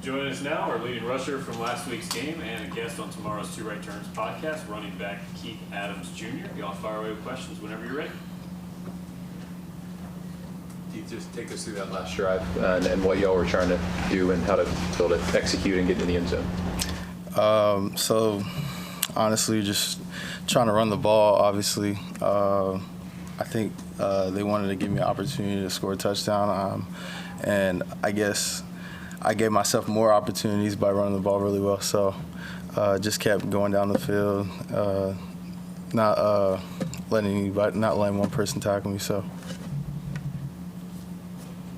Joining us now, our leading rusher from last week's game and a guest on tomorrow's Two Right Turns podcast, running back Keith Adams Jr. Y'all fire away with questions whenever you're ready. Keith, just take us through that last drive and what y'all were trying to do and how to build it, execute and get into the end zone. So honestly, just trying to run the ball, obviously. I think they wanted to give me an opportunity to score a touchdown, and I guess I gave myself more opportunities by running the ball really well. So just kept going down the field, not letting one person tackle me. So.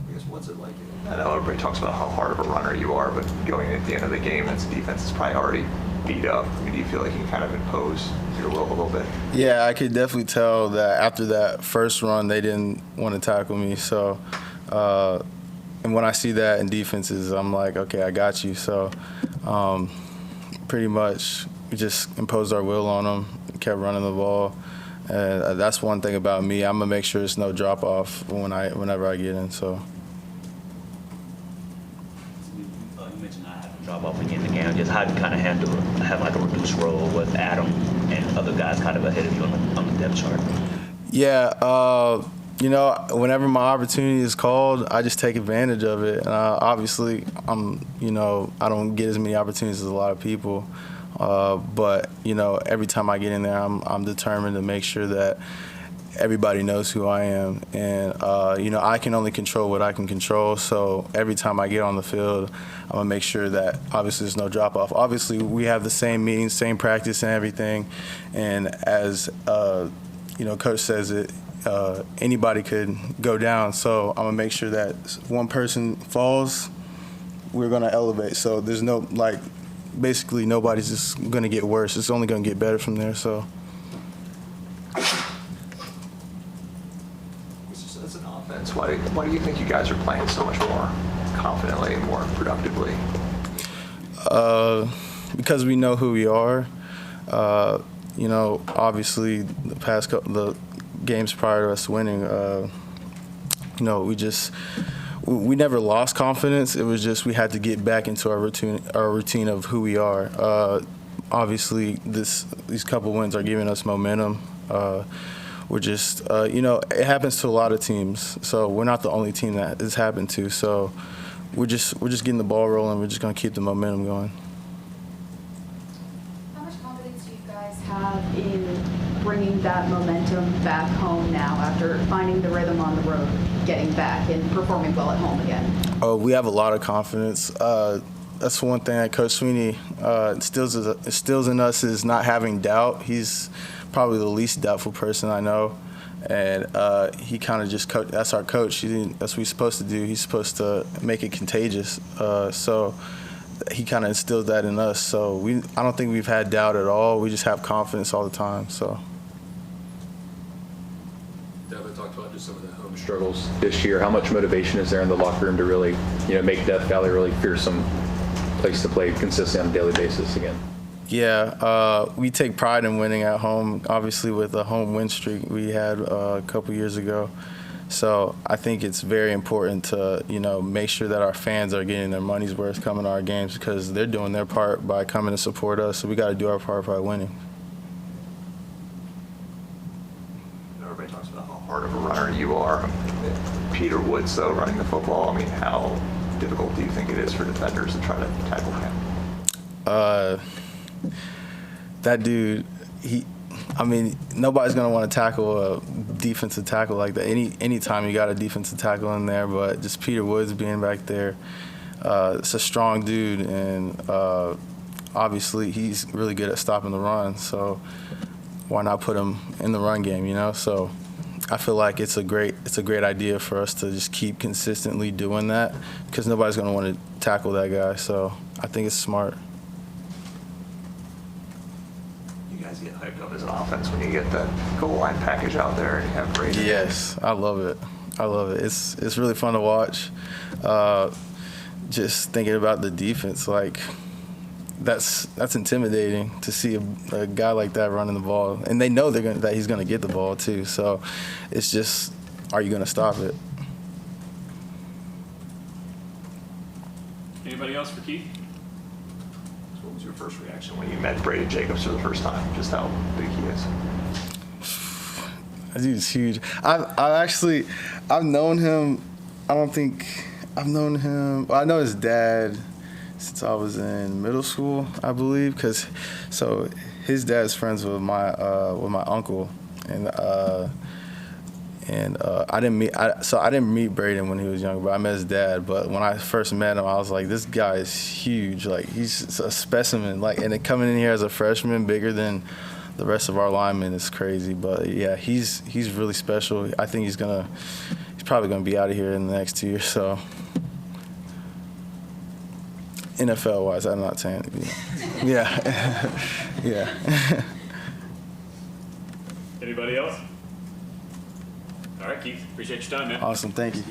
I guess what's it like? I know everybody talks about how hard of a runner you are, but going at the end of the game, its defense is probably already beat up. I mean, do you feel like you can kind of impose your will a little bit? Yeah, I could definitely tell that after that first run, they didn't want to tackle me. So. And when I see that in defenses, I'm like, okay, I got you. So pretty much we just imposed our will on them, kept running the ball. And that's one thing about me. I'm going to make sure there's no drop-off whenever I get in. So. You mentioned not having to drop off again in the game. Just how you kind of have like a reduced role with Adam and other guys kind of ahead of you on the depth chart. Yeah, whenever my opportunity is called, I just take advantage of it. Obviously, I don't get as many opportunities as a lot of people. But every time I get in there, I'm determined to make sure that everybody knows who I am. And, I can only control what I can control. So every time I get on the field, I'm going to make sure that obviously there's no drop-off. Obviously, we have the same meetings, same practice and everything. And as, Coach says it, anybody could go down. So I'm going to make sure that one person falls, we're going to elevate. So there's no, basically nobody's just going to get worse. It's only going to get better from there. So. As an offense, why do you think you guys are playing so much more confidently and more productively? Because we know who we are. Obviously the games prior to us winning, we never lost confidence. It was just we had to get back into our routine of who we are. Obviously, these couple wins are giving us momentum. We're just, it happens to a lot of teams. So we're not the only team that it's happened to. So we're just getting the ball rolling. We're just going to keep the momentum going. How much confidence do you guys have in bringing that momentum back home now after finding the rhythm on the road, getting back and performing well at home again? Oh, we have a lot of confidence. That's one thing that Coach Sweeney instills in us is not having doubt. He's probably the least doubtful person I know. And he kind of just that's our coach. That's what he's supposed to do. He's supposed to make it contagious. So he kind of instilled that in us. So I don't think we've had doubt at all. We just have confidence all the time. So. Devin talked about just some of the home struggles this year. How much motivation is there in the locker room to really, make Death Valley a really fearsome place to play consistently on a daily basis again? Yeah, we take pride in winning at home. Obviously, with the home win streak we had a couple years ago. So I think it's very important to, make sure that our fans are getting their money's worth coming to our games because they're doing their part by coming to support us. So we got to do our part by winning. Everybody talks about how hard of a runner you are. Peter Woods, though, running the football, how difficult do you think it is for defenders to try to tackle him? That dude, nobody's going to want to tackle a defensive tackle like that. Anytime you got a defensive tackle in there, but just Peter Woods being back there, it's a strong dude, and obviously he's really good at stopping the run, so why not put him in the run game, So I feel like it's a great idea for us to just keep consistently doing that because nobody's going to want to tackle that guy, so I think it's smart. Guys get hyped up as an offense when you get that goal line package out there and you have Brayden. Yes, I love it. It's really fun to watch. Just thinking about the defense, that's intimidating to see a guy like that running the ball, and they know that he's gonna get the ball too. So it's just, are you gonna stop it? Anybody else for Keith? So what was your first reaction when you met Brayden Jacobs for the first time? Just how big he is. That dude's huge. I've known him. I've known him. Well, I know his dad since I was in middle school, I believe, because his dad's friends with my uncle, and I didn't meet Brayden when he was younger, but I met his dad. But when I first met him, I was like, this guy is huge. Like, he's a specimen. Like, and coming in here as a freshman, bigger than the rest of our linemen, is crazy. But yeah, he's really special. I think he's probably gonna be out of here in the next 2 years. So NFL wise, I'm not saying. Yeah, yeah. Anybody else? All right, Keith. Appreciate your time, man. Awesome. Thank you.